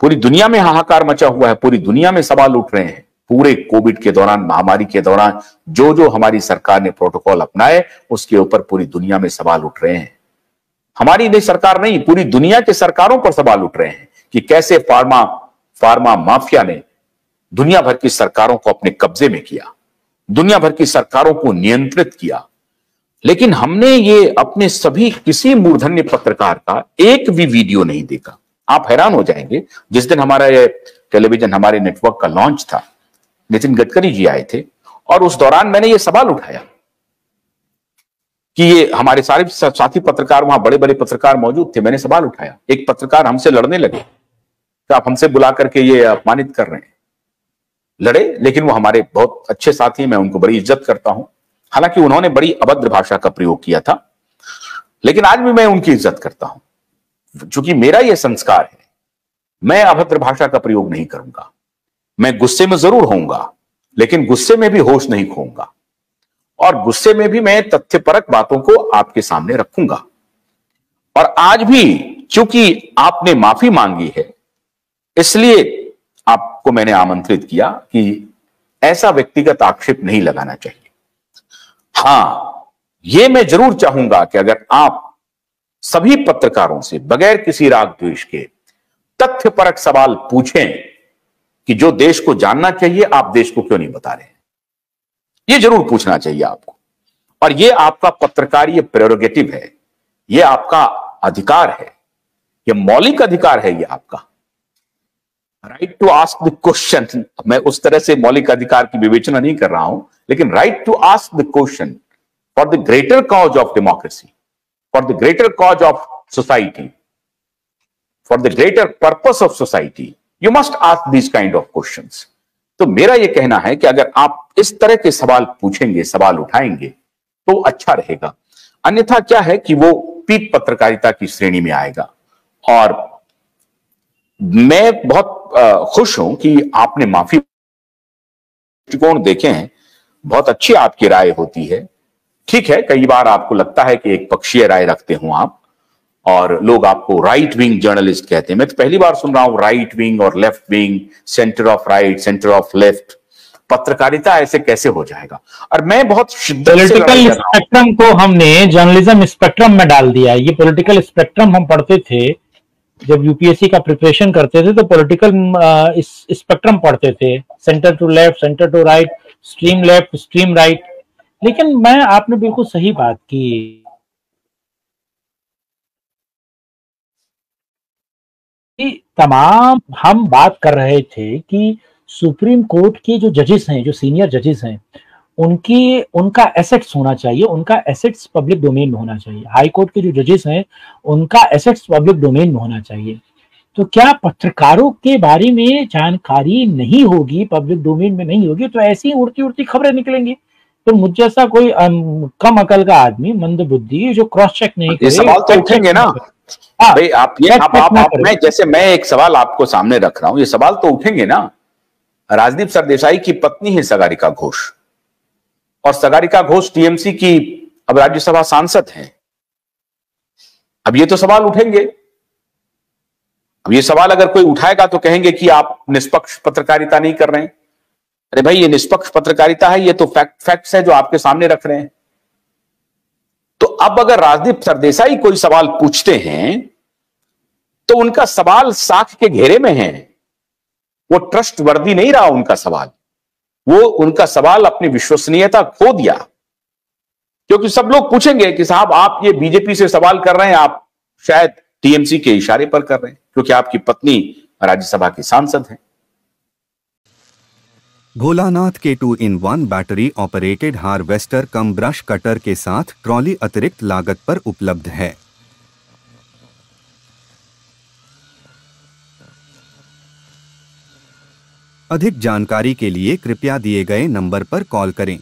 पूरी दुनिया में हाहाकार मचा हुआ है, पूरी दुनिया में सवाल उठ रहे हैं। पूरे कोविड के दौरान, महामारी के दौरान जो जो हमारी सरकार ने प्रोटोकॉल अपनाए, उसके ऊपर पूरी दुनिया में सवाल उठ रहे हैं। हमारी नहीं सरकार नहीं, पूरी दुनिया के सरकारों पर सवाल उठ रहे हैं कि कैसे फार्मा माफिया ने दुनिया भर की सरकारों को अपने कब्जे में किया, दुनिया भर की सरकारों को नियंत्रित किया। लेकिन हमने ये अपने सभी किसी मूर्धन्य पत्रकार का एक भी वीडियो नहीं देखा। आप हैरान हो जाएंगे, जिस दिन हमारा ये टेलीविजन, हमारे नेटवर्क का लॉन्च था, नितिन गडकरी जी आए थे और उस दौरान मैंने ये सवाल उठाया कि ये हमारे सारे साथी पत्रकार, वहां बड़े बड़े पत्रकार मौजूद थे। मैंने सवाल उठाया, एक पत्रकार हमसे लड़ने लगे कि आप हमसे बुला करके ये अपमानित कर रहे हैं। लड़े, लेकिन वो हमारे बहुत अच्छे साथी हैं, मैं उनको बड़ी इज्जत करता हूं। हालांकि उन्होंने बड़ी अभद्र भाषा का प्रयोग किया था, लेकिन आज भी मैं उनकी इज्जत करता हूं, क्योंकि मेरा यह संस्कार है। मैं अभद्र भाषा का प्रयोग नहीं करूंगा। मैं गुस्से में जरूर होऊंगा, लेकिन गुस्से में भी होश नहीं खोऊंगा, और गुस्से में भी मैं तथ्यपरक बातों को आपके सामने रखूंगा। और आज भी चूंकि आपने माफी मांगी है, इसलिए आपको मैंने आमंत्रित किया कि ऐसा व्यक्तिगत आक्षेप नहीं लगाना चाहिए। हां, यह मैं जरूर चाहूंगा कि अगर आप सभी पत्रकारों से बगैर किसी राग द्वेष के तथ्यपरक सवाल पूछें कि जो देश को जानना चाहिए, आप देश को क्यों नहीं बता रहे हैं, यह जरूर पूछना चाहिए आपको। और यह आपका पत्रकारीय प्रेरोगेटिव है, यह आपका अधिकार है, यह मौलिक अधिकार है, यह आपका right to ask the question. मैं उस तरह से मौलिक अधिकार की विवेचना नहीं कर रहा हूं, लेकिन right to ask the question for the greater cause of democracy, for the greater cause of society, for the greater purpose of society, you must ask these kind of questions. तो मेरा यह कहना है कि अगर आप इस तरह के सवाल पूछेंगे, सवाल उठाएंगे, तो अच्छा रहेगा। अन्यथा क्या है कि वो पीक पत्रकारिता की श्रेणी में आएगा। और मैं बहुत खुश हूं कि आपने माफी दृष्टिकोण देखे हैं, बहुत अच्छी आपकी राय होती है। ठीक है, कई बार आपको लगता है कि एक पक्षीय राय रखते हो आप, और लोग आपको राइट विंग जर्नलिस्ट कहते हैं। मैं तो पहली बार सुन रहा हूं राइट विंग और left wing, centre of right, centre of left. पत्रकारिता ऐसे कैसे हो जाएगा? और मैं बहुत शिद्दत से पॉलिटिकल स्पेक्ट्रम को हमने जर्नलिज्म स्पेक्ट्रम में डाल दिया है। ये पॉलिटिकल स्पेक्ट्रम हम पढ़ते थे जब यूपीएससी का प्रिपरेशन करते थे, तो पॉलिटिकल स्पेक्ट्रम पढ़ते थे, centre to left, centre to right, extreme left, extreme right. लेकिन मैं आपने बिल्कुल सही बात की, तमाम हम बात कर रहे थे कि सुप्रीम कोर्ट के जो जजेस हैं, जो सीनियर जजेस हैं, उनका एसेट्स होना चाहिए, उनका एसेट्स पब्लिक डोमेन में होना चाहिए। हाई कोर्ट के जो जजेस हैं, उनका एसेट्स पब्लिक डोमेन में होना चाहिए। तो क्या पत्रकारों के बारे में जानकारी नहीं होगी, पब्लिक डोमेन में नहीं होगी, तो ऐसी उड़ती उड़ती खबरें निकलेंगी। तो मुझ जैसा कोई कम अकल का आदमी, मंद बुद्धि, जो क्रॉस चेक नहीं करे, ये सवाल तो उठेंगे ना भाई। मैं एक सवाल आपको सामने रख रहा हूं, ये सवाल तो उठेंगे ना। राजदीप सरदेसाई की पत्नी है सागरिका घोष, और सागरिका घोष टीएमसी की अब राज्यसभा सांसद हैं। अब ये तो सवाल उठेंगे। अब ये सवाल अगर कोई उठाएगा तो कहेंगे कि आप निष्पक्ष पत्रकारिता नहीं कर रहे हैं। अरे भाई, ये निष्पक्ष पत्रकारिता है, ये तो फैक्ट्स है जो आपके सामने रख रहे हैं। तो अब अगर राजदीप सरदेसाई कोई सवाल पूछते हैं, तो उनका सवाल साक्ष्य के घेरे में है, वो ट्रस्ट वर्दी नहीं रहा उनका सवाल। वो उनका सवाल अपनी विश्वसनीयता खो दिया, क्योंकि सब लोग पूछेंगे कि साहब आप ये बीजेपी से सवाल कर रहे हैं, आप शायद टीएमसी के इशारे पर कर रहे हैं, क्योंकि आपकी पत्नी राज्यसभा की सांसद हैं। भोलानाथ के 2-in-1 बैटरी ऑपरेटेड हार्वेस्टर कम ब्रश कटर के साथ ट्रॉली अतिरिक्त लागत पर उपलब्ध है। अधिक जानकारी के लिए कृपया दिए गए नंबर पर कॉल करें।